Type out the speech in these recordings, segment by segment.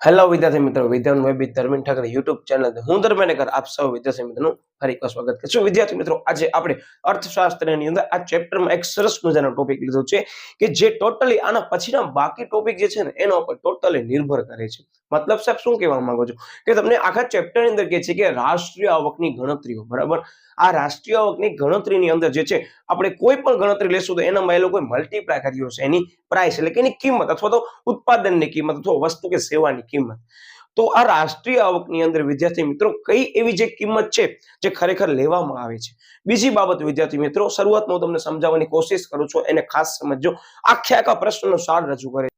Hello વિદ્યાર્થી મિત્રો, Vidyan web with Dharmendra Thakar YouTube channel હું ધર્મેન્દ્ર આપ સૌ વિદ્યાર્થી મિત્રોનું ફરી એકવાર સ્વાગત કરું છું. વિદ્યાર્થી મિત્રો, આજે આપણે અર્થશાસ્ત્રની અંદર આ ચેપ્ટરમાં એક સરસ મજાનો ટોપિક લીધો છે કે જે ટોટલી આના પછીના બાકી ટોપિક જે છે ને એના ઉપર ટોટલી નિર્ભર કરે છે. મતલબ સાહેબ શું કહેવા માંગો છો કે તમને આખા ચેપ્ટરની અંદર કહે છે કે રાષ્ટ્રીય આવકની ગણતરીઓ, બરાબર. આ રાષ્ટ્રીય આવકની ગણતરીની અંદર જે છે આપણે કોઈ પણ ગણતરી લેશું તો એનામાં એ લોકોએ મલ્ટીપ્લાય કર્યો છે એની પ્રાઇસ એટલે કે એની કિંમત અથવા તો ઉત્પાદનની કિંમત અથવા વસ્તુ કે સેવાની કિંમત. તો આ રાષ્ટ્રીય આવકની અંદર વિદ્યાર્થી મિત્રો કઈ એવી જે કિંમત છે જે ખરેખર લેવામાં આવે છે. બીજી બાબત વિદ્યાર્થી મિત્રો, શરૂઆતમાં હું તમને સમજાવવાની કોશિશ કરું છું, એને ખાસ સમજજો. આખા પ્રશ્નનો સાર રજૂ કરે.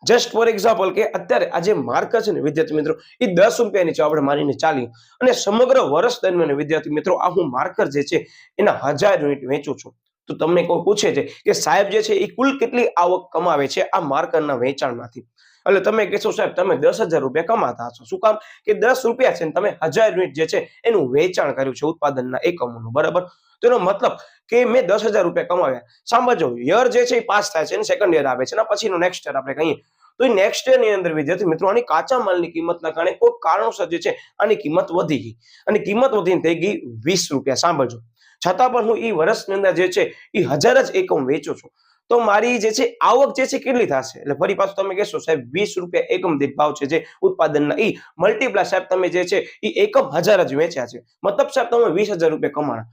જસ્ટ ફોર એક્ઝામ્પલ કે અત્યારે આ જે માર્કર છે ને વિદ્યાર્થી મિત્રો એ 10 રૂપિયાની છે, આપણે માનીને ચાલીએ અને સમગ્ર વર્ષ દરમિયાન વિદ્યાર્થી મિત્રો આ હું માર્કર જે છે એના 1000 યુનિટ વેચું છું. તો તમને કોઈ પૂછે છે કે સાહેબ જે છે એ કુલ કેટલી આવક કમાવે છે આ માર્કરના વેચાણમાંથી, એટલે તમે કહેશો સાહેબ તમે 10,000 રૂપિયા કમાતા હશો. શું કામ કે 10 રૂપિયા છે ને તમે 1000 યુનિટ જે છે એનું વેચાણ કર્યું છે ઉત્પાદનના એકમોનું, બરાબર. તો એનો મતલબ કે મેં 10,000 રૂપિયા કમાવ્યા. સાંભળજો, યર જે છે એ પાસ થાય છે અને સેકન્ડ યર આવે છે અને પછીનો નેક્સ્ટ યર આપણે કહીએ તો એ નેક્સ્ટ યર ની અંદર વિદ્યાર્થી મિત્રો આની કાચા માલની કિંમતના કારણે કોઈ કારણોસર જે છે આની કિંમત વધી ગઈ અને કિંમત વધીને થઈ ગઈ 20 રૂપિયા. સાંભળજો, છતાં પણ હું એ વર્ષની અંદર જે છે એ 1000 જ એકમ વેચું છું તો મારી જે છે આવક જે છે કેટલી થશે? એટલે ફરી પાછું તમે કહેશો સાહેબ 20 રૂપિયા એકમ દીઠ ભાવ છે જે ઉત્પાદનના, એ મલ્ટીપ્લાય સાહેબ તમે જે છે એ એકમ 1000 જ વેચ્યા છે, મતલબ સાહેબ તમે 20,000 રૂપિયા કમાણા.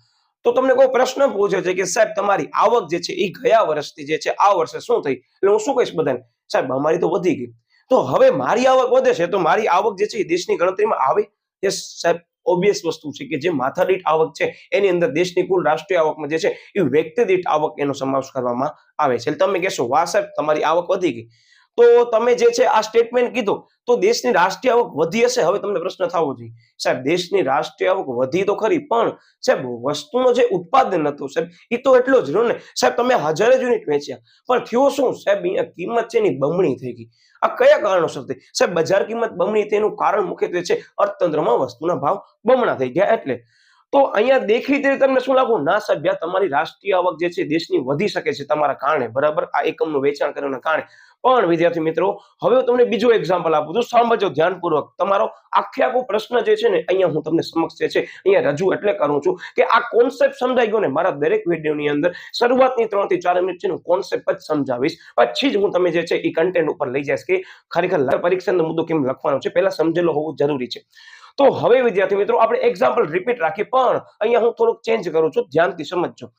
તો તમને કોઈ પ્રશ્ન પૂછે છે કે સાહેબ તમારી આવક જે છે એ ગયા વર્ષથી જે છે આ વર્ષે શું થઈ, એટલે હું શું કહીશ બધાને, સાહેબ અમારી તો વધી ગઈ. તો હવે મારી આવક વધે છે તો મારી આવક જે છે એ દેશની ગણતરીમાં આવે? યસ સાહેબ, ઓબ્વિયસ વસ્તુ છે કે જે માથા દીઠ આવક છે એની અંદર દેશની કુલ રાષ્ટ્રીય આવકમાં જે છે એ વ્યક્તિ દીઠ આવક એનો સમાવેશ કરવામાં આવે છે. એટલે તમે કહેશો વાહ સાહેબ તમારી આવક વધી ગઈ, તો તમે જે છે આ સ્ટેટમેન્ટ કીધું તો દેશની રાષ્ટ્રીય આવક વધી હશે. હવે તમને પ્રશ્ન થવો જોઈએ સાહેબ દેશની રાષ્ટ્રીય આવક વધી તો ખરી, પણ સાહેબ વસ્તુનો જે ઉત્પાદન હતું સાહેબ એ તો એટલો જ રહ્યો ને. સાહેબ તમે 1000 યુનિટ વેચ્યા પણ થયો શું સાહેબ, અહીંયા કિંમત છે એની બમણી થઈ ગઈ. આ કયા કારણોસર થઈ? સાહેબ બજાર કિંમત બમણી તેનું કારણ મુખ્યત્વે છે અર્થતંત્રમાં વસ્તુના ભાવ બમણા થઈ ગયા. એટલે તો અહીંયા દેખીતી રીતે તમને શું લાગુ? ના સાહેબ તમારી રાષ્ટ્રીય આવક જે છે દેશની વધી શકે છે તમારા કારણે, બરાબર, આ એકમનું વેચાણ કરવાના કારણે. પણ વિદ્યાર્થી મિત્રો હવે હું તમને બીજું એક્ઝામ્પલ આપું છું, સાંભળજો ધ્યાનપૂર્વક. તમારો આખો પ્રશ્ન જે છે ને અહીંયા હું તમને સમક્ષ જે છે અહીંયા રજૂ એટલે કરું છું કે આ કોન્સેપ્ટ સમજાઈ ગયો ને. મારા દરેક વિડીયોની અંદર શરૂઆતની 3 થી 4 મિનિટ છે ને કોન્સેપ્ટ જ સમજાવીશ, પછી જ હું તમે જે છે એ કન્ટેન્ટ ઉપર લઈ જઈશ કે ખરેખર પરીક્ષાનો મુદ્દો કેમ લખવાનો છે, પહેલા સમજેલો હોવું જરૂરી છે. તો હવે વિદ્યાર્થી મિત્રો આપણે એક્ઝામ્પલ રિપીટ રાખીએ, પણ અહીંયા હું થોડુંક ચેન્જ કરું છું, ધ્યાનથી સમજજો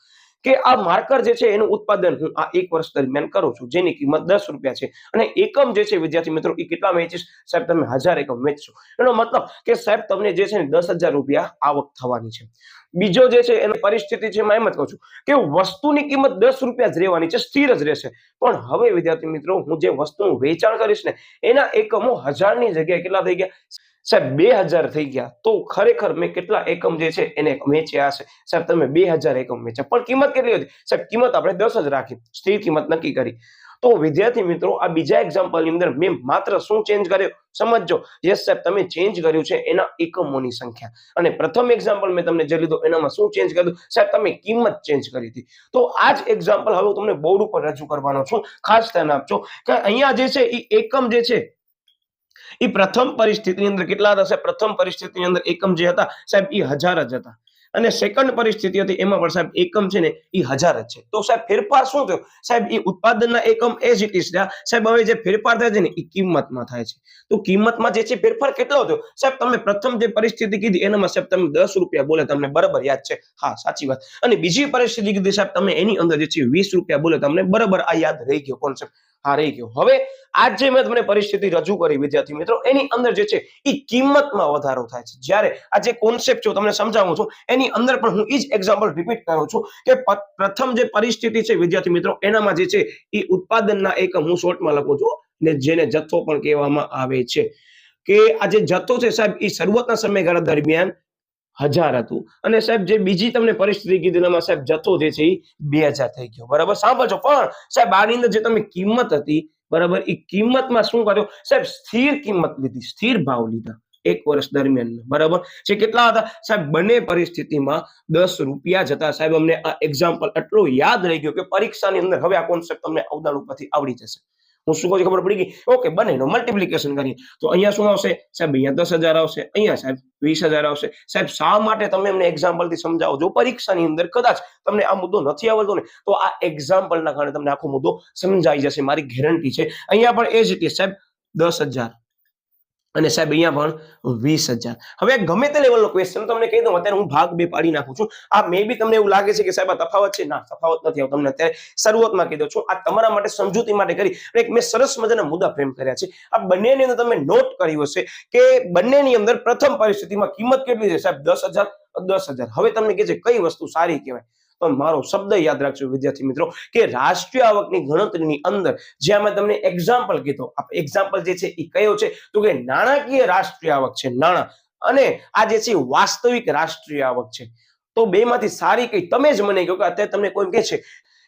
કે આ માર્કર જે છે એનું ઉત્પાદન હું આ 1 વર્ષ દરમિયાન કરું છું જેની કિંમત 10 રૂપિયા છે અને એકમ જે છે વિદ્યાર્થી મિત્રો એ કેટલા વેચીશ? સાહેબ તમે 1000 એકમ વેચશો. એનો મતલબ કે સાહેબ તમને જે છે ને 10,000 રૂપિયા આવક થવાની છે. બીજો જે છે એની પરિસ્થિતિ છે એમાં એમ જ કહું છું કે વસ્તુની કિંમત 10 રૂપિયા જ રહેવાની છે, સ્થિર જ રહેશે. પણ હવે વિદ્યાર્થી મિત્રો હું જે વસ્તુનું વેચાણ કરીશ ને એના એકમો 1000 ની જગ્યાએ કેટલા થઈ ગયા? સાહેબ 2000 થઈ ગયા. તો ખરેખર મેં કેટલા એકમ જે છે એને વેચ્યા હશે? સાહેબ તમે 2000 એકમ વેચ્યા, પણ કિંમત કેટલી હતી? સાહેબ કિંમત આપણે 10 જ રાખી, સ્થિર કિંમત નક્કી કરી. તો વિદ્યાર્થી મિત્રો આ બીજા એક્ઝામ્પલની અંદર મેં માત્ર શું ચેન્જ કર્યો સમજજો. યસ સાહેબ તમે ચેન્જ કર્યું છે એના એકમોની સંખ્યા, અને પ્રથમ એક્ઝામ્પલ મેં તમને જે લીધો એનામાં શું ચેન્જ કર્યું? સાહેબ તમે કિંમત ચેન્જ કરી હતી. તો આ જ એક્ઝામ્પલ હવે તમને બોર્ડ ઉપર રજૂ કરવાનો છું, ખાસ ધ્યાન આપજો કે અહીંયા જે છે એ એકમ જે છે એ પ્રથમ પરિસ્થિતિની અંદર કેટલા હતા? સાહેબ પ્રથમ પરિસ્થિતિની અંદર એકમ જે હતા સાહેબ એ 1000 જ હતા અને સેકન્ડ પરિસ્થિતિ હતી એમાં પણ સાહેબ એકમ છે ને એ 1000 જ છે. તો સાહેબ ફેરફાર શું થયો? સાહેબ એ ઉત્પાદનના એકમ એઝ ઇટ ઇઝ રહ્યા. સાહેબ હવે જે ફેરફાર થાય છે ને એ કિંમતમાં થાય છે. તો કિંમતમાં જે છે ફેરફાર કેટલો થયો? સાહેબ તમે પ્રથમ જે પરિસ્થિતિ કીધી એનામાં સાહેબ તમે 10 રૂપિયા બોલે, તમને બરાબર યાદ છે? હા સાચી વાત. અને બીજી પરિસ્થિતિ કીધી સાહેબ તમે એની અંદર જે છે 20 રૂપિયા બોલે, તમને બરાબર આ યાદ રહી ગયો કોન્સેપ્ટ? હા રહી ગયો. હવે આજ જે મેં તમને પરિસ્થિતિ રજૂ કરી વિદ્યાર્થી મિત્રો એની અંદર જે છે એ કિંમતમાં વધારો થાય છે. જ્યારે આ જે કોન્સેપ્ટ છે તમને સમજાવું છું એની અંદર પણ હું એ જ એક્ઝામ્પલ રિપીટ કરું છું કે પ્રથમ જે પરિસ્થિતિ છે વિદ્યાર્થી મિત્રો એનામાં જે છે એ ઉત્પાદનના એકમ હું શોર્ટમાં લખું છું ને જેને જથ્થો પણ કહેવામાં આવે છે કે આ જે જથ્થો છે સાહેબ એ શરૂઆતના સમયગાળા દરમિયાન 1000 હતું અને સાહેબ જે બીજી તમને પરિસ્થિતિ કીધી એમાં સાહેબ જથ્થો જે છે એ 2000 થઈ ગયો, બરાબર. સાંભળજો, પણ સાહેબ આની અંદર જે તમે કિંમત હતી બરાબર એ કિંમતમાં શું કર્યું? સાહેબ સ્થિર કિંમત લીધી, સ્થિર ભાવ લીધા 1 વર્ષ દરમિયાન, બરાબર. જે કેટલા હતા? સાહેબ બંને પરિસ્થિતિમાં 10 રૂપિયા જ હતા. સાહેબ અમને આ એક્ઝામ્પલ એટલો યાદ રહી ગયો કે પરીક્ષાની અંદર હવે આ કોન્સેપ્ટ તમને અવદાન ઉપરથી આવડી જશે. હું શું કહું છું ખબર પડી ગઈ? ઓકે, બંનેનો મલ્ટિપ્લિકેશન કરીએ તો અહીંયા શું આવશે સાહેબ? અહીંયા 10,000 આવશે, અહીંયા સાહેબ 20,000 આવશે. સાહેબ શા માટે તમે એમને એક્ઝામ્પલથી સમજાવો? જો પરીક્ષાની અંદર કદાચ તમને આ મુદ્દો નથી આવડતો ને તો આ એક્ઝામ્પલના કારણે તમને આખો મુદ્દો સમજાઈ જશે, મારી ગેરંટી છે. અહીંયા પણ એ જ રીતે સાહેબ 10,000 અને સાહેબ અહીંયા પણ 20,000. હવે ગમે તે લેવલનો ક્વેશ્ચન તમને કહી દઉં, અત્યારે હું ભાગ 2 પાડી નાખું છું. આ મે બી તમને એવું લાગે છે કે સાહેબ આ તફાવત છે. ના, તફાવત નથી. તમને અત્યારે શરૂઆતમાં કહી દઉં છું, આ તમારા માટે સમજૂતી માટે કરી અને એક મેં સરસ મજાના મુદ્દા ફ્રેમ કર્યા છે. આ બંનેની અંદર તમે નોટ કર્યું હશે કે બંનેની અંદર પ્રથમ પરિસ્થિતિમાં કિંમત કેટલી છે સાહેબ? 10,000, 10,000. હવે તમને કહે છે કઈ વસ્તુ સારી કહેવાય? તો મારો શબ્દ યાદ રાખજો વિદ્યાર્થી મિત્રો કે રાષ્ટ્રીય આવકની ગણતરીની અંદર જ્યાં મેં તમને એક્ઝામ્પલ કીધો, એક્ઝામ્પલ જે છે એ કયો છે તો કે નાણાકીય રાષ્ટ્રીય આવક છે, નાણાં, અને આ જે છે વાસ્તવિક રાષ્ટ્રીય આવક છે. તો બેમાંથી સારી કઈ? તમે જ મને કહો કે અત્યારે તમને કોઈ કહે છે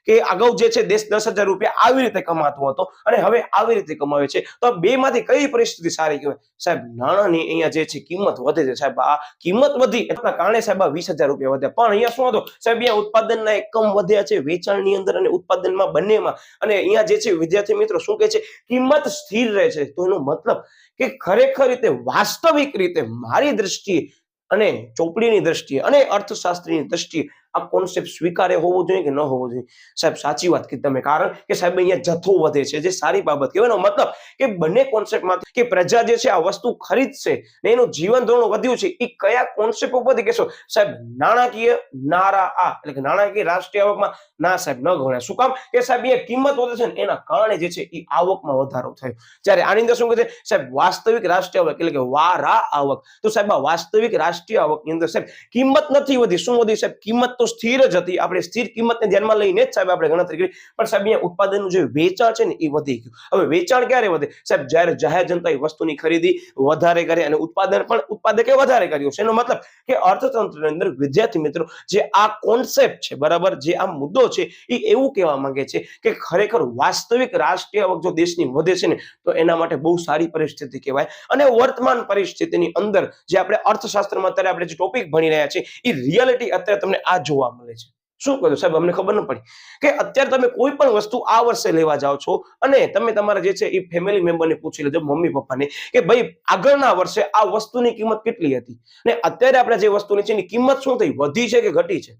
કે અગાઉ જે છે દેશ 10,000 રૂપિયા આવી રીતે કમાતો હતો અને હવે આવી રીતે કમાવે છે, તો બેમાંથી કઈ પરિસ્થિતિ સારી કહેવાય? સાહેબ નાણાંની અહીંયા જે છે કિંમત વધે છે. સાહેબ આ કિંમત વધી એટલા કારણે સાહેબ આ 20,000 રૂપિયા વધ્યા. પણ અહીંયા શું હતો સાહેબ? અહીંયા ઉત્પાદનના એકમ વધ્યા છે, વેચાણની અંદર અને ઉત્પાદનમાં બંનેમાં. અને અહીંયા જે છે વિદ્યાર્થી મિત્રો શું કહે છે? કિંમત સ્થિર રહે છે. તો એનો મતલબ કે ખરેખર રીતે વાસ્તવિક રીતે મારી દ્રષ્ટિએ અને ચોપડીની દ્રષ્ટિએ અને અર્થશાસ્ત્રીની દ્રષ્ટિએ આ કોન્સેપ્ટ સ્વીકાર્ય હોવો જોઈએ કે ન હોવો જોઈએ? સાહેબ સાચી વાત કીધી તમે, કારણ કે સાહેબ અહીંયા જથ્થો વધે છે, જે સારી બાબત કહેવાય. મતલબ કે બંને કોન્સેપ્ટમાં કે પ્રજા જે છે આ વસ્તુ ખરીદશે ને એનું જીવન ધોરણ વધ્યું છે, એ કયા કોન્સેપ્ટ ઉપરથી કહેશો? સાહેબ નાણાકીય નારા એટલે કે નાણાકીય રાષ્ટ્રીય આવકમાં ના સાહેબ ન ગણાય. શું કામ? કે સાહેબ એ કિંમત વધે છે ને એના કારણે જે છે એ આવકમાં વધારો થયો. જ્યારે આની અંદર શું કહે છે સાહેબ? વાસ્તવિક રાષ્ટ્રીય આવક એટલે કે વારા આવક. તો સાહેબ આ વાસ્તવિક રાષ્ટ્રીય આવકની અંદર સાહેબ કિંમત નથી વધી. શું વધી સાહેબ? કિંમત તો સ્થિર જ હતી. આપણે સ્થિર કિંમતને ધ્યાનમાં લઈને જ સાહેબ આપણે ગણતરી કરી, પણ સાહેબ અહીંયા ઉત્પાદનનું જે વેચાણ છે ને એ વધી ગયું. હવે વેચાણ ક્યારે વધે સાહેબ? જ્યારે જાહેર જનતા એ વસ્તુની ખરીદી વધારે કરે અને ઉત્પાદન પણ ઉત્પાદકે વધારે કર્યું છે. એનો મતલબ કે અર્થતંત્રની અંદર વિદ્યાર્થી મિત્રો જે આ કોન્સેપ્ટ છે, બરાબર, જે આ મુદ્દો છે એ એવું કહેવા માંગે છે કે ખરેખર વાસ્તવિક રાષ્ટ્રીય આવક જો દેશની વધે છે ને તો એના માટે બહુ સારી પરિસ્થિતિ કહેવાય. અને વર્તમાન પરિસ્થિતિની અંદર જે આપણે અર્થશાસ્ત્રમાં અત્યારે આપણે જે ટોપિક ભણી રહ્યા છીએ એ રિયાલિટી અત્યારે તમને આ જોવા મળે છે. શું કહ્યું સાહેબ? અમને ખબર ન પડી કે અત્યારે તમે કોઈ પણ વસ્તુ આ વર્ષે લેવા જાઓ છો અને તમે તમારા જે છે એ ફેમિલી મેમ્બરને પૂછી લેજો, મમ્મી પપ્પાને, કે ભાઈ આગળના વર્ષે આ વસ્તુની કિંમત કેટલી હતી ને અત્યારે આપણે જે વસ્તુની છે એની કિંમત શું થઈ? વધી છે કે ઘટી છે?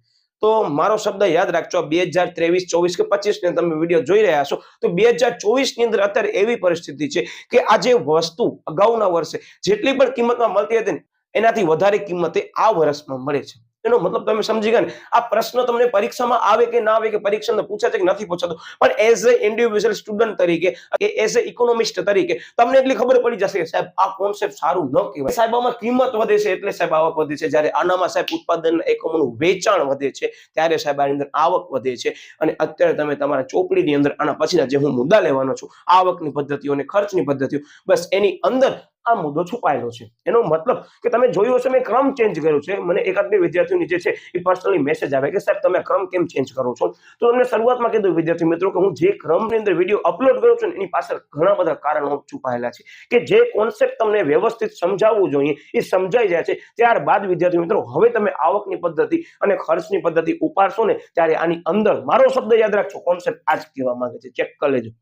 તો મારો શબ્દ યાદ રાખજો, 2023, 24 કે 25 ને તમે વિડીયો જોઈ રહ્યા છો તો 2024 ની અંદર અત્યારે એવી પરિસ્થિતિ છે કે આ જે વસ્તુ અગાઉના વર્ષે જેટલી પણ કિંમતમાં મળતી હતી ને એનાથી વધારે કિંમતે આ વર્ષમાં મળે છે. એનો મતલબ તમે સમજી ગયા ને? આ પ્રશ્ન તમને પરીક્ષામાં આવે કે ના આવે, કે પરીક્ષામાં પૂછાય છે કે નથી પૂછાતો, પણ એઝ અ ઇન્ડિવિજ્યુઅલ સ્ટુડન્ટ તરીકે, એઝ અ ઇકોનોમિસ્ટ તરીકે તમને એટલી ખબર પડી જશે કે સાહેબ આ કોન્સેપ્ટ સારું ન કહેવાય. સાહેબ આમાં કિંમત વધે છે એટલે સાહેબ આવક વધે છે, જ્યારે આનામાં સાહેબ ઉત્પાદન એકમોનું વેચાણ વધે છે ત્યારે સાહેબ આની અંદર આવક વધે છે. અને અત્યારે તમે તમારા ચોપડીની અંદર આના પછીના જે હું મુદ્દા લેવાનો છું, આવકની પદ્ધતિઓ અને ખર્ચની પદ્ધતિઓ, બસ એની અંદર આ મુદ્દો છુપાયેલો છે. એનો મતલબ કે તમે જોયું હશે મેં ક્રમ ચેન્જ કર્યો છે. મને એકાદ બે વિદ્યાર્થીઓ નીચે છે એ પર્સનલી મેસેજ આવે કે સાહેબ તમે ક્રમ કેમ ચેન્જ કરો છો? તો તમને શરૂઆતમાં કીધું વિદ્યાર્થી મિત્રો કે હું જે ક્રમની અંદર વિડીયો અપલોડ કરું છું એની પાછળ ઘણા બધા કારણો છુપાયેલા છે કે જે કોન્સેપ્ટ તમને વ્યવસ્થિત સમજાવવું જોઈએ એ સમજાઈ જાય છે. ત્યારબાદ વિદ્યાર્થી મિત્રો હવે તમે આવકની પદ્ધતિ અને ખર્ચની પદ્ધતિ ઉપાડશો ને ત્યારે આની અંદર મારો શબ્દ યાદ રાખજો, કોન્સેપ્ટ આ જ કહેવા માંગે છે. ચેક કરી લેજો.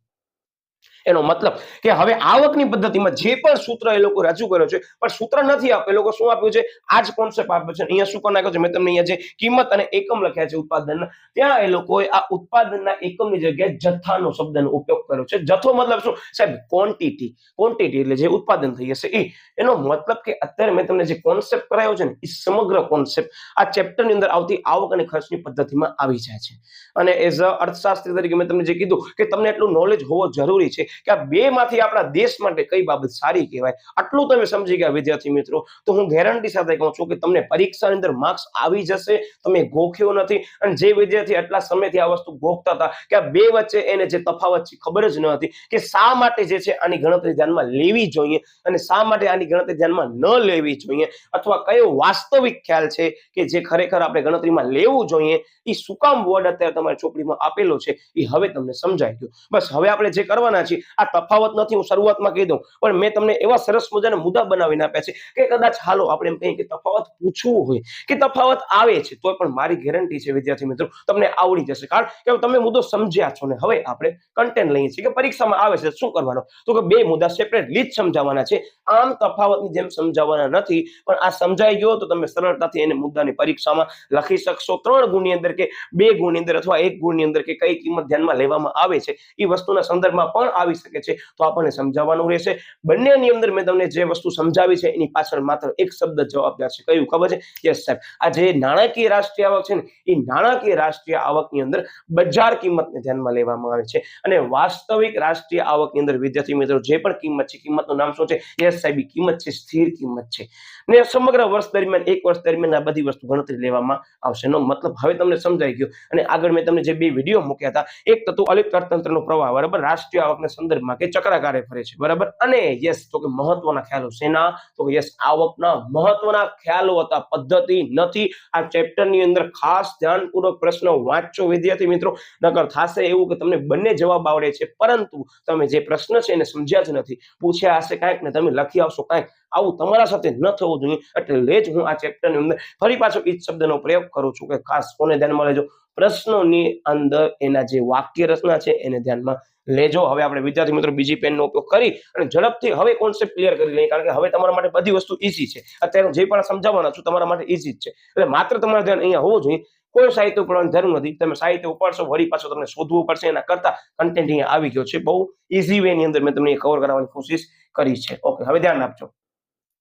એનો મતલબ કે હવે આવકની પદ્ધતિમાં જે પણ સૂત્ર એ લોકો રજૂ કર્યો છે, પણ સૂત્ર નથી આપ્યું, એ લોકો શું આપ્યું છે? આ જ કોન્સેપ્ટ આપ્યો છે. અહીંયા શું નાખ્યો છે? મેં તમને અહીંયા જે કિંમત અને એકમ લખ્યા છે ઉત્પાદનના, ત્યાં એ લોકોએ આ ઉત્પાદનના એકમની જગ્યાએ જથ્થાનો શબ્દનો ઉપયોગ કર્યો છે. જથ્થો મતલબ શું સાહેબ? ક્વોન્ટિટી. ક્વોન્ટિટી એટલે જે ઉત્પાદન થઈ હશે એ. એનો મતલબ કે અત્યારે મેં તમને જે કોન્સેપ્ટ કરાયો છે ને એ સમગ્ર કોન્સેપ્ટ આ ચેપ્ટરની અંદર આવતી આવક અને ખર્ચની પદ્ધતિમાં આવી જાય છે. અને એઝ અ અર્થશાસ્ત્રી તરીકે મેં તમને જે કીધું કે તમને એટલું નોલેજ હોવો જરૂરી છે કે આ બેમાંથી આપણા દેશ માટે કઈ બાબત સારી કહેવાય. આટલું તમે સમજી ગયા વિદ્યાર્થી મિત્રો તો હું ગેરંટી સાથે કહું છું કે તમને પરીક્ષાની અંદર માર્ક્સ આવી જશે. તમે ગોખ્યો નથી. અને જે વિદ્યાર્થી આટલા સમયથી આ વસ્તુ ગોખતા હતા કે આ બે વચ્ચે એને જે તફાવત છે ખબર જ ન હતી કે શા માટે જે છે આની ગણતરી ધ્યાનમાં લેવી જોઈએ અને શા માટે આની ગણતરી ધ્યાનમાં ન લેવી જોઈએ, અથવા કયો વાસ્તવિક ખ્યાલ છે કે જે ખરેખર આપણે ગણતરીમાં લેવું જોઈએ, એ શું કામ વર્ડ અત્યારે તમારી ચોપડીમાં આપેલો છે એ હવે તમને સમજાઈ ગયું. બસ હવે આપણે જે કરવાના છીએ આ તફાવત નથી, હું શરૂઆતમાં કહી દઉં, પણ મેં તમને એવા સરસ મજાના મુદ્દા બનાવીને આપ્યા છે કે કદાચ હાલો આપણે એમ કહીએ કે તફાવત પૂછવું હોય કે તફાવત આવે છે તો પણ મારી ગેરંટી છે વિદ્યાર્થી મિત્રો તમને આવડી જશે, કારણ કે તમે મુદ્દો સમજ્યા છો ને હવે આપણે કન્ટેન્ટ લઈએ છીએ કે પરીક્ષામાં આવે છે શું કરવાનો, તો કે બે મુદ્દા સેપરેટલી જ સમજાવવાના છે, આમ તફાવતની જેમ સમજાવવાના નથી, પણ આ સમજાઈ ગયો તો તમે સરળતાથી એને મુદ્દાની પરીક્ષામાં લખી શકશો 3 ગુણની અંદર કે 2 ગુણની અંદર અથવા 1 ગુણની અંદર કે કઈ કિંમત ધ્યાનમાં લેવામાં આવે છે એ વસ્તુના સંદર્ભમાં પણ આવી શકે છે, તો આપણને સમજાવવાનું રહેશે. બંનેની અંદર મેં તમને જે વસ્તુ સમજાવી છે એની પાછળ માત્ર એક શબ્દ જવાબદાર છે, કયું ખબર છે? યસ સાહેબ, આ જે નાણાકીય રાષ્ટ્રીય આવક છે ને એ નાણાકીય રાષ્ટ્રીય આવકની અંદર બજાર કિંમતને ધ્યાનમાં લેવામાં આવે છે, અને વાસ્તવિક રાષ્ટ્રીય આવકની અંદર વિદ્યાર્થી મિત્રો જે પણ કિંમત છે કિંમતનું નામ શું છે? યસ સાહેબ, કિંમત છે સ્થિર કિંમત છે, ને સમગ્ર વર્ષ દરમિયાન એક વર્ષ દરમિયાન આ બધી વસ્તુ ગણતરી લેવામાં આવશે. નો મતલબ હવે તમને સમજાઈ ગયો. અને આગળ મેં તમને જે બે વિડીયો મૂક્યા હતા, એક તો અલિપ્ત અર્થતંત્રનો પ્રવાહ, બરાબર, રાષ્ટ્રીય આવકના સંદર્ભમાં કે ચક્રાકારે ફરે છે, બરાબર, અને યસ તો કે મહત્વના ખ્યાલો શેના? તો કે યસ આવકના મહત્વના ખ્યાલો હતા, પદ્ધતિ નથી. આ ચેપ્ટરની અંદર ખાસ ધ્યાનપૂર્વક પ્રશ્ન વાંચજો વિદ્યાર્થી મિત્રો, નકર થાશે એવું કે તમને બંને જવાબ આવડે છે પરંતુ તમે જે પ્રશ્ન છે એને સમજ્યા જ નથી, પૂછ્યા હશે કાંઈક ને તમે લખી આવશો કાંઈક, આવું તમારા સાથે ન થવું જોઈએ. એટલે જ હું આ ચેપ્ટરની અંદર ફરી પાછો એ જ શબ્દનો પ્રયોગ કરું છું કે ખાસ કોને ધ્યાનમાં લેજો? પ્રશ્નોની અંદર એના જે વાક્ય રચના છે એને ધ્યાનમાં લેજો. હવે આપણે વિદ્યાર્થી મિત્રો બીજી પેનનો ઉપયોગ કરી અને ઝડપથી હવે કોન્સેપ્ટ ક્લિયર કરી લઈએ, કારણ કે હવે તમારા માટે બધી વસ્તુ ઈઝી છે. અત્યારે જે પણ સમજાવવાના છું તમારા માટે ઈઝી જ છે, એટલે માત્ર તમારું ધ્યાન અહીંયા હોવું જોઈએ. કોઈ સાહિત્ય ઉપડવાની જરૂર નથી, તમે સાહિત્ય ઉપાડશો વળી પાછો તમને શોધવું પડશે, એના કરતા કન્ટેન્ટ અહીંયા આવી ગયો છે, બહુ ઈઝી વે ની અંદર મેં તમને કવર કરવાની કોશિશ કરી છે. ઓકે, હવે ધ્યાન આપજો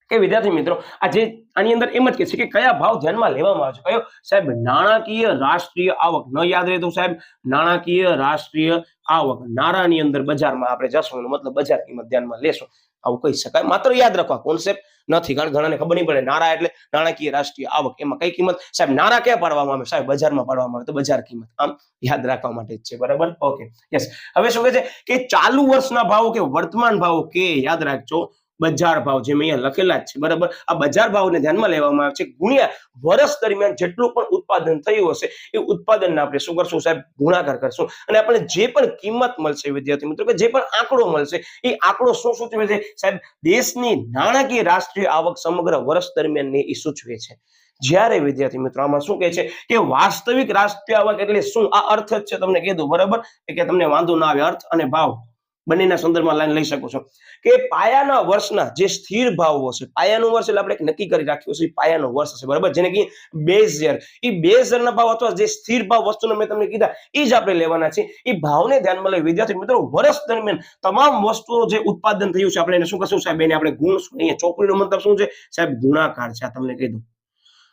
કે વિદ્યાર્થી મિત્રો આ જે આની અંદર એમ જ કે છે કે કયા ભાવ ધ્યાનમાં લેવામાં આવે છે? કયો સાહેબ? નાણાકીય રાષ્ટ્રીય આવક. ન યાદ રહે તો સાહેબ નાણાકીય રાષ્ટ્રીય આવક, નાણાની અંદર બજારમાં આપણે જશું એનો મતલબ બજાર કિંમત ધ્યાનમાં લેશું, આવું કહી શકાય. માત્ર યાદ રાખવા કોન્સેપ્ટ નથી, કારણ ઘણાને ખબર નહીં પડે નાણા એટલે નાણાકીય રાષ્ટ્રીય આવક, એમાં કઈ કિંમત સાહેબ? નાણા ક્યાં પાડવામાં આવે? સાહેબ બજારમાં પાડવામાં આવે, તો બજાર કિંમત. આમ યાદ રાખવા માટે જ છે, બરાબર. Okay, yes. હવે શું કહે છે કે ચાલુ વર્ષના ભાવો કે વર્તમાન ભાવો કે યાદ રાખજો બજાર ભાવ, જે મેં અહીંયા લખેલા જ છે, બરાબર. આ બજાર ભાવને ધ્યાનમાં લેવામાં આવે છે ગુણ્યા વર્ષ દરમિયાન જેટલું પણ ઉત્પાદન થયું હશે એ ઉત્પાદનને આપણે શું કરશું સાહેબ? ગુણાકાર કરશું, અને આપણે જે પણ કિંમત મળશે વિદ્યાર્થી મિત્રો, કે જે પણ આંકડો મળશે એ આંકડો શું સૂચવે છે સાહેબ? દેશની નાણાકીય રાષ્ટ્રીય આવક સમગ્ર વર્ષ દરમિયાન એ સૂચવે છે. જ્યારે વિદ્યાર્થી મિત્રો આમાં શું કહે છે કે વાસ્તવિક રાષ્ટ્રીય આવક એટલે શું? આ અર્થ જ છે, તમને કીધું, બરાબર, કે તમને વાંધો ના આવે, અર્થ અને ભાવ બંનેના સંદર્ભમાં લાઈન લઈ શકો છો કે પાયાના વર્ષના જે સ્થિર ભાવો છે, પાયાનું વર્ષ એટલે આપણે નક્કી કરી રાખ્યું છે પાયાનો વર્ષ છે, બરાબર, જેને કે બેઝ યર, એ બેઝ યરના ભાવ અથવા જે સ્થિર ભાવ વસ્તુનો મેં તમને કીધા એ જ આપણે લેવાના છે. એ ભાવને ધ્યાનમાં લઈ વિદ્યાર્થી મિત્રો વર્ષ દરમિયાન તમામ વસ્તુઓ જે ઉત્પાદન થયું છે આપણે એને શું કરશું સાહેબ? એને આપણે ગુણશું. અહીંયા ચોકડીનો મતલબ શું છે સાહેબ? ગુણાકાર છે. આ તમને કીધું,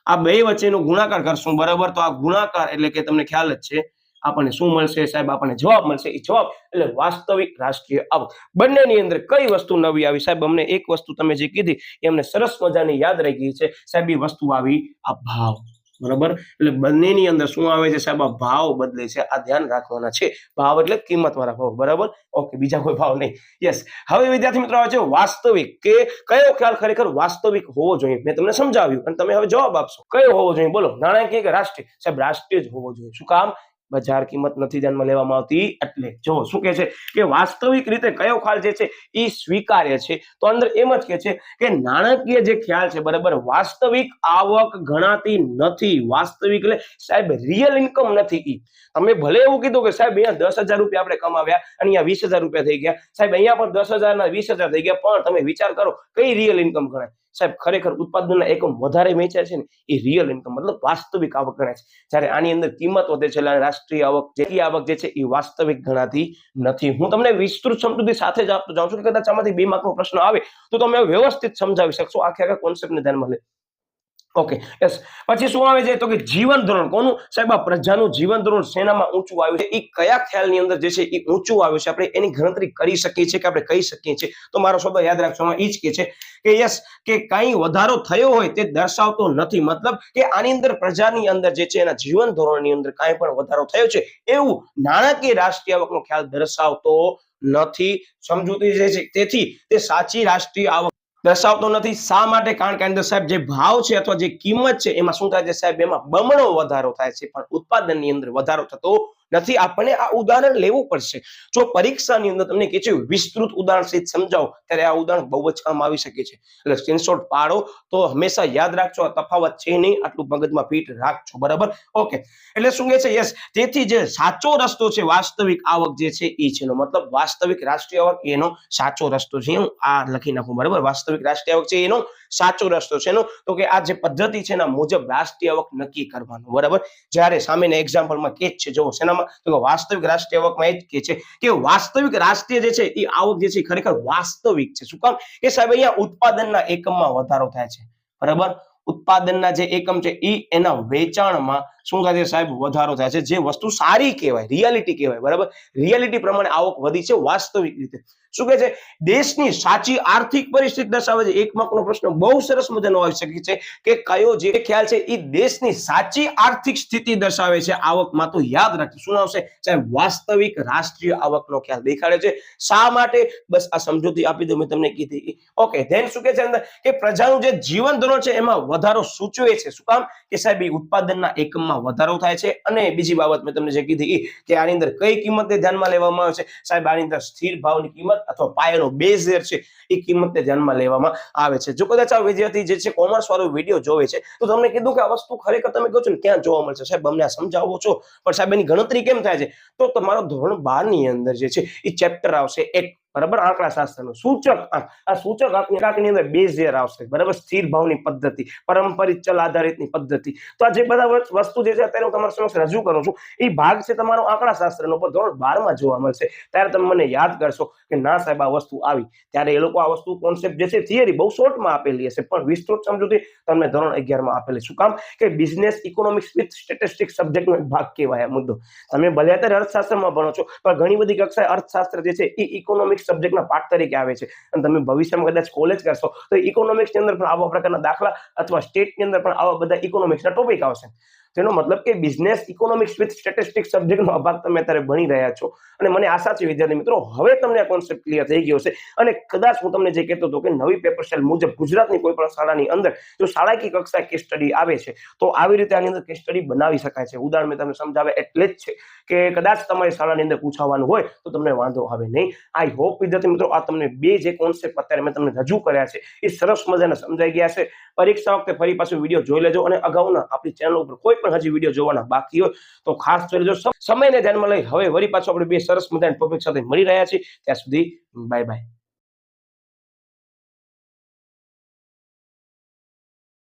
આ બે વચ્ચેનો ગુણાકાર કરશું, બરાબર. તો આ ગુણાકાર એટલે કે તમને ખ્યાલ જ છે આપણને શું મળશે સાહેબ? આપણને જવાબ મળશે. એ જવાબ એટલે વાસ્તવિક રાષ્ટ્રીય આવક. બંનેની અંદર કઈ વસ્તુ નવી આવી સાહેબ? અમને એક વસ્તુ તમે જે કીધી એ અમને સરસ મજાની યાદ રહી ગઈ છે સાહેબ, એ વસ્તુ આવી આ ભાવ, બરાબર. એટલે બંનેની અંદર શું આવે છે સાહેબ? આ ભાવ બદલે છે, આ ધ્યાન રાખવાના છે. ભાવ એટલે કિંમત વાળા ભાવ, બરાબર. ઓકે, બીજા કોઈ ભાવ નહીં. યસ. હવે વિદ્યાર્થી મિત્રો આવે છે વાસ્તવિક, કે કયો ખ્યાલ ખરેખર વાસ્તવિક હોવો જોઈએ? મેં તમને સમજાવ્યું અને તમે હવે જવાબ આપશો. કયો હોવો જોઈએ? બોલો. નાણાકીય કે રાષ્ટ્રીય? સાહેબ રાષ્ટ્રીય જ હોવો જોઈએ. શું કામ? બજાર કિંમત નથી ધ્યાનમાં લેવામાં આવતી, એટલે જો શું કહે છે કે વાસ્તવિક રીતે કયો ખ્યાલ જે છે એ સ્વીકાર્ય છે, તો અંદર એમ જ કે છે કે નાણાકીય જે ખ્યાલ છે, બરાબર, વાસ્તવિક આવક ગણાતી નથી. વાસ્તવિક એટલે સાહેબ રિયલ ઇન્કમ નથી. ઈ તમે ભલે એવું કીધું કે સાહેબ અહીંયા 10,000 રૂપિયા આપણે કમાવ્યા અને અહીંયા 20,000 રૂપિયા થઈ ગયા, સાહેબ અહીંયા પણ 10,000 ના 20,000 થઈ ગયા, પણ તમે વિચાર કરો કઈ રિયલ ઇન્કમ ગણાય સાહેબ? ખરેખર ઉત્પાદનના એકમ વધારે વેચાય છે ને એ રિયલ ઇન્કમ મતલબ વાસ્તવિક આવક ગણાય છે. જ્યારે આની અંદર કિંમત વધે છે એટલે રાષ્ટ્રીય આવક જે છે એ વાસ્તવિક ગણાતી નથી. હું તમને વિસ્તૃત સમજૂતી સાથે જ આપતો જાઉં છું કે કદાચ આમાંથી 2 માર્કનો પ્રશ્ન આવે તો તમે વ્યવસ્થિત સમજાવી શકશો આખા કોન્સેપ્ટને ધ્યાનમાં લે. Okay, yes. પછી શું આવે છે તો કે જીવન ધોરણ. કોનું સાહેબ? આ પ્રજાનું જીવન ધોરણ શેનામાં ઊંચું આવ્યું છે? એ કયા ખ્યાલની અંદર જે છે એ ઊંચું આવ્યું છે? આપણે એની ગણતરી કરી શકીએ છીએ કે આપણે કહી શકીએ છીએ? તો મારો શબ્દ યાદ રાખજો, એ જ કે છે કે યસ, કે કઈ વધારો થયો હોય તે દર્શાવતો નથી. મતલબ કે આની અંદર પ્રજાની અંદર જે છે એના જીવન ધોરણની અંદર કાંઈ પણ વધારો થયો છે એવું નાણાકીય રાષ્ટ્રીય આવકનો ખ્યાલ દર્શાવતો નથી. સમજૂતી જે છે તેથી તે સાચી રાષ્ટ્રીય આવક દર્શાવતો નથી. શા માટે? કારણ કે અંદર સાહેબ જે ભાવ છે અથવા જે કિંમત છે એમાં શું થાય છે સાહેબ? એમાં બમણો વધારો થાય છે, પણ ઉત્પાદનની અંદર વધારો થતો નથી. આપણને આ ઉદાહરણ લેવું પડશે. જો પરીક્ષાની અંદર તમને કે છે વિસ્તૃત ઉદાહરણ સહિત સમજાવો ત્યારે આ ઉદાહરણ બહુ જ કામ આવી શકે છે. એટલે સ્ક્રીનશોટ પાડો તો હંમેશા યાદ રાખજો, આ તફાવત છે નહીં, આટલું મગજમાં ફિટ રાખજો. બરાબર, ઓકે. એટલે શું કહે છે? યસ, તેથી જે સાચો રસ્તો છે વાસ્તવિક આવક જે છે એ છે, મતલબ વાસ્તવિક રાષ્ટ્રીય આવક એનો સાચો રસ્તો છે. હું આ લખી નાખું. બરાબર, વાસ્તવિક રાષ્ટ્રીય આવક છે એનો સાચો રસ્તો છે એનો, તો કે આ જે પદ્ધતિ છે એના મુજબ રાષ્ટ્રીય આવક નક્કી કરવાનું. બરાબર, જ્યારે સામેના એક્ઝામ્પલમાં કે છે, જો શેનામાં, તો વાસ્તવિક રાષ્ટ્રીય આવકમાં એ જ કે છે કે વાસ્તવિક રાષ્ટ્રીય જે છે એ આવક જે છે ખરેખર વાસ્તવિક છે. શું કામ? કે સાહેબ અહીંયા ઉત્પાદનના એકમમાં વધારો થાય છે. બરાબર, ઉત્પાદનના જે એકમ છે એ એના વેચાણમાં શું થાય છે સાહેબ? વધારો થાય છે. જે વસ્તુ સારી કહેવાય, રિયાલિટી કહેવાય. બરાબર, રિયાલિટી પ્રમાણે આવક વધી છે વાસ્તવિક રીતે. શું કહે છે? દેશની સાચી આર્થિક પરિસ્થિતિ દર્શાવે છે. એક માર્કનો પ્રશ્ન બહુ સરસ મજાનો આવી શકે છે કે કયો જે ખ્યાલ છે એ દેશની સાચી આર્થિક સ્થિતિ દર્શાવે છે આવકમાં, તો યાદ રાખજો શું આવશે સાહેબ? વાસ્તવિક રાષ્ટ્રીય આવકનો ખ્યાલ દેખાડે છે. શા માટે? બસ આ સમજૂતી આપી દઉં મેં તમને કીધી. ઓકે, ધેન શું કહે છે અંદર કે પ્રજાનું જે જીવન ધોરણ છે એમાં વધારો સૂચવે છે. શું કામ? કે સાહેબ એ ઉત્પાદનના એકમમાં વધારો થાય છે. અને બીજી બાબત મેં તમને જે કીધી કે આની અંદર કઈ કિંમતને ધ્યાનમાં લેવામાં આવે છે સાહેબ? આની અંદર સ્થિર ભાવની કિંમત અથવા પાયાનો બેઝ છે એ કિંમતને ધ્યાનમાં લેવામાં આવે છે. જો કદાચ આ વિદ્યાર્થી જે છે કોમર્સ વાળો વિડીયો જોવે છે તો તમને કીધું કે આ વસ્તુ ખરેખર તમે કહો છો ને ક્યાં જોવા મળશે સાહેબ? અમને આ સમજાવો છો, પણ સાહેબ એની ગણતરી કેમ થાય છે? તો તમારો ધોરણ 12 ની અંદર જે છે એ ચેપ્ટર આવશે એક. બરાબર, આંકડા શાસ્ત્રનું સૂચક આંક. આ સૂચક આંકની અંદર બેઝ યર આવશે. બરાબર, સ્થિર ભાવની પદ્ધતિ, પારંપરિક ચલ આધારિતની પદ્ધતિ. તો આ જે બધા વસ્તુ જે છે અત્યારે હું તમારા સમક્ષ રજૂ કરું છું એ ભાગ છે તમારો આંકડા શાસ્ત્રનો, પર ધોરણ 12 માં જોવા મળશે. ત્યારે તમે મને યાદ કરશો કે ના સાહેબ આ વસ્તુ આવી, ત્યારે એ લોકો આ વસ્તુ કોન્સેપ્ટ જે છે થિયરી બહુ શોર્ટમાં આપેલી હશે, પણ વિસ્તૃત સમજૂતી તમને ધોરણ 11 માં આપેલી. શું કામ? કે બિઝનેસ ઇકોનોમિક્સ વિથ સ્ટેટિસ્ટિક્સ સબ્જેક્ટનો ભાગ કહેવાય આ મુદ્દો. તમે ભલે અત્યારે અર્થશાસ્ત્રમાં ભણો છો, પણ ઘણી બધી કક્ષાએ અર્થશાસ્ત્ર જે છે એ ઇકોનોમિક્સ સબ્જેક્ટના પાઠ તરીકે આવે છે. અને તમે ભવિષ્યમાં કદાચ કોલેજ કરશો તો ઇકોનોમિક્સની અંદર પણ આવા પ્રકારના દાખલા અથવા સ્ટેટની અંદર પણ આવા બધા ઇકોનોમિક્સના ટોપિક આવશે. તેનો મતલબ કે બિઝનેસ ઇકોનોમિક્સ વિથ સ્ટેટિસ્ટિક્સ સબ્જેક્ટનો ભાગ તમે અત્યારે ભણી રહ્યા છો. અને મને આશા છે વિદ્યાર્થી મિત્રો હવે તમને આ કોન્સેપ્ટ ક્લિયર થઈ ગયો છે. અને કદાચ હું તમને જે કહેતો હતો કે નવી પેપર શેલ મુજબ ગુજરાતની કોઈ પણ શાળાની અંદર જો શાળાકીય કક્ષાએ કેસ સ્ટડી આવે છે તો આવી રીતે આની અંદર કેસ સ્ટડી બનાવી શકાય છે. ઉદાહરણ મેં તમને સમજાવે એટલે જ છે કે કદાચ તમારી શાળાની અંદર પૂછવાનું હોય તો તમને વાંધો આવે નહીં. આઈ હોપ વિદ્યાર્થી મિત્રો આ તમને બે જે કોન્સેપ્ટ અત્યારે મેં તમને રજૂ કર્યા છે એ સરસ મજાના સમજાઈ ગયા છે. પરીક્ષા વખતે ફરી પાછું વિડીયો જોઈ લેજો, અને અગાઉના આપણી ચેનલ ઉપર કોઈ પણ હજી વિડીયો જોવાના બાકી હોય તો ખાસ જોઈ લેજો. સમયને ધ્યાનમાં લઈ હવે વળી પાછું આપણે બે સરસ મજાના ટોપિક સાથે મળી રહ્યા છીએ. ત્યાં સુધી બાય બાય.